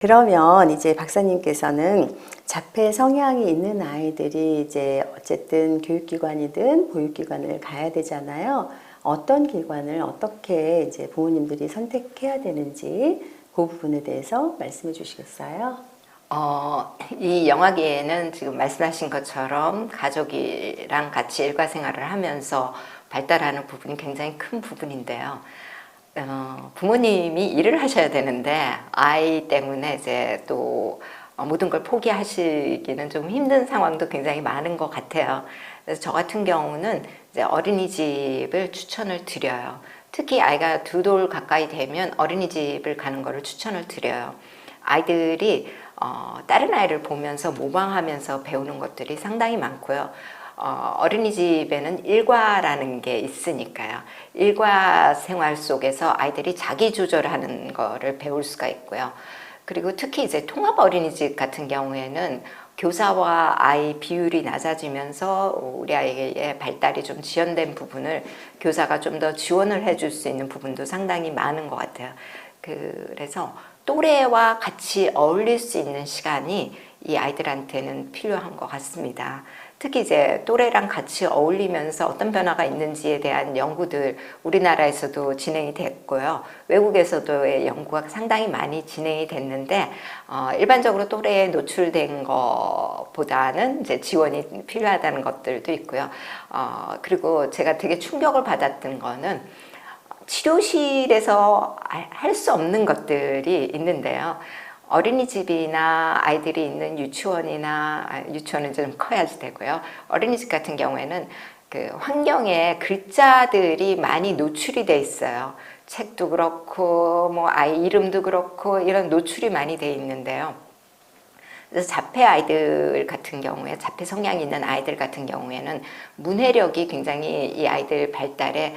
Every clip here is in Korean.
그러면 이제 박사님께서는 자폐 성향이 있는 아이들이 이제 어쨌든 교육기관이든 보육기관을 가야 되잖아요. 어떤 기관을 어떻게 이제 부모님들이 선택해야 되는지 그 부분에 대해서 말씀해 주시겠어요? 이 영아기에는 지금 말씀하신 것처럼 가족이랑 같이 일과 생활을 하면서 발달하는 부분이 굉장히 큰 부분인데요. 부모님이 일을 하셔야 되는데 아이 때문에 이제 또 모든 걸 포기하시기는 좀 힘든 상황도 굉장히 많은 것 같아요. 그래서 저 같은 경우는 이제 어린이집을 추천을 드려요. 특히 아이가 2돌 가까이 되면 어린이집을 가는 거를 추천을 드려요. 아이들이 다른 아이를 보면서 모방하면서 배우는 것들이 상당히 많고요. 어린이집에는 일과라는 게 있으니까요. 일과 생활 속에서 아이들이 자기 조절하는 거를 배울 수가 있고요. 그리고 특히 이제 통합 어린이집 같은 경우에는 교사와 아이 비율이 낮아지면서 우리 아이의 발달이 좀 지연된 부분을 교사가 좀 더 지원을 해줄 수 있는 부분도 상당히 많은 것 같아요. 그래서 또래와 같이 어울릴 수 있는 시간이 이 아이들한테는 필요한 것 같습니다. 특히 이제 또래랑 같이 어울리면서 어떤 변화가 있는지에 대한 연구들 우리나라에서도 진행이 됐고요. 외국에서도의 연구가 상당히 많이 진행이 됐는데 일반적으로 또래에 노출된 것보다는 이제 지원이 필요하다는 것들도 있고요. 그리고 제가 되게 충격을 받았던 거는 치료실에서 할 수 없는 것들이 있는데요. 어린이집이나 아이들이 있는 유치원이나 유치원은 좀 커야지 되고요. 어린이집 같은 경우에는 그 환경에 글자들이 많이 노출이 돼 있어요. 책도 그렇고 뭐 아이 이름도 그렇고 이런 노출이 많이 돼 있는데요. 그래서 자폐 아이들 같은 경우에 자폐 성향이 있는 아이들 같은 경우에는 문해력이 굉장히 이 아이들 발달에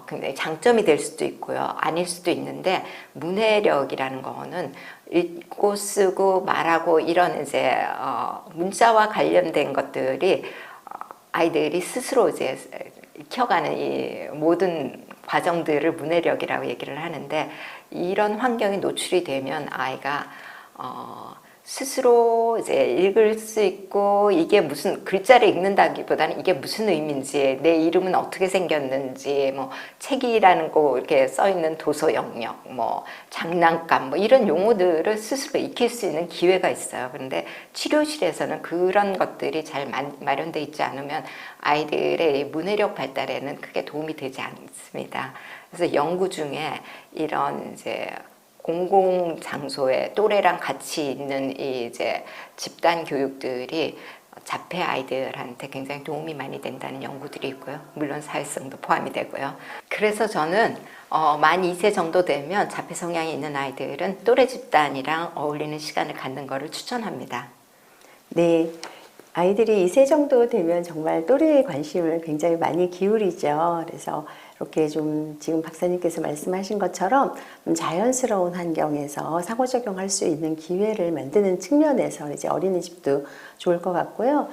굉장히 장점이 될 수도 있고요, 아닐 수도 있는데 문해력이라는 거는 읽고 쓰고 말하고 이런 이제 문자와 관련된 것들이 아이들이 스스로 이제 익혀가는 이 모든 과정들을 문해력이라고 얘기를 하는데 이런 환경에 노출이 되면 아이가 스스로 이제 읽을 수 있고 이게 무슨 글자를 읽는다기보다는 이게 무슨 의미인지 내 이름은 어떻게 생겼는지 뭐 책이라는 거 이렇게 써 있는 도서 영역 뭐 장난감 뭐 이런 용어들을 스스로 익힐 수 있는 기회가 있어요. 그런데 치료실에서는 그런 것들이 잘 마련돼 있지 않으면 아이들의 문해력 발달에는 크게 도움이 되지 않습니다. 그래서 연구 중에 이런 이제 공공 장소에 또래랑 같이 있는 이 이제 집단 교육들이 자폐 아이들한테 굉장히 도움이 많이 된다는 연구들이 있고요. 물론 사회성도 포함이 되고요. 그래서 저는 만 2세 정도 되면 자폐 성향이 있는 아이들은 또래 집단이랑 어울리는 시간을 갖는 것을 추천합니다. 네. 아이들이 2세 정도 되면 정말 또래에 관심을 굉장히 많이 기울이죠. 그래서 이렇게 좀 지금 박사님께서 말씀하신 것처럼 자연스러운 환경에서 상호작용할 수 있는 기회를 만드는 측면에서 이제 어린이집도 좋을 것 같고요.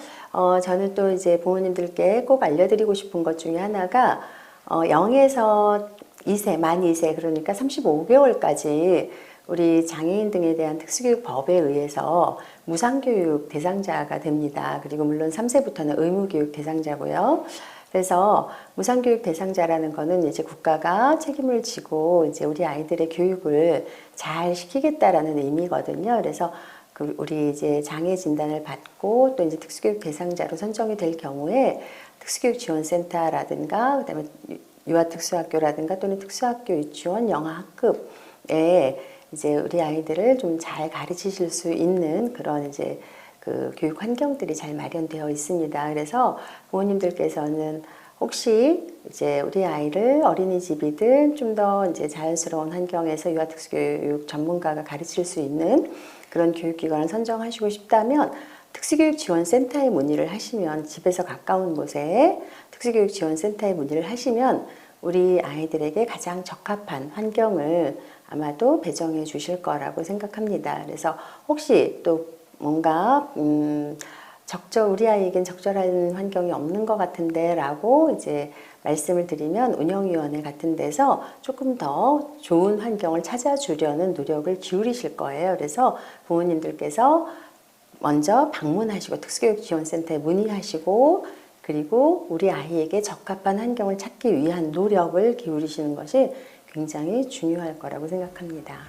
저는 또 이제 부모님들께 꼭 알려드리고 싶은 것 중에 하나가 0에서 2세, 만 2세 그러니까 35개월까지 우리 장애인 등에 대한 특수교육법에 의해서 무상교육 대상자가 됩니다. 그리고 물론 3세부터는 의무교육 대상자고요. 그래서 무상교육 대상자라는 거는 이제 국가가 책임을 지고 이제 우리 아이들의 교육을 잘 시키겠다라는 의미거든요. 그래서 우리 이제 장애 진단을 받고 또 이제 특수교육 대상자로 선정이 될 경우에 특수교육지원센터라든가 그다음에 유아특수학교라든가 또는 특수학교 유치원 영아학급에 이제 우리 아이들을 좀 잘 가르치실 수 있는 그런 이제 그 교육 환경들이 잘 마련되어 있습니다. 그래서 부모님들께서는 혹시 이제 우리 아이를 어린이집이든 좀 더 이제 자연스러운 환경에서 유아특수교육 전문가가 가르칠 수 있는 그런 교육기관을 선정하시고 싶다면 특수교육지원센터에 문의를 하시면 집에서 가까운 곳에 특수교육지원센터에 문의를 하시면 우리 아이들에게 가장 적합한 환경을 아마도 배정해 주실 거라고 생각합니다. 그래서 혹시 또 뭔가 우리 아이에겐 적절한 환경이 없는 것 같은데 라고 이제 말씀을 드리면 운영위원회 같은 데서 조금 더 좋은 환경을 찾아주려는 노력을 기울이실 거예요. 그래서 부모님들께서 먼저 방문하시고 특수교육지원센터에 문의하시고 그리고 우리 아이에게 적합한 환경을 찾기 위한 노력을 기울이시는 것이 굉장히 중요할 거라고 생각합니다.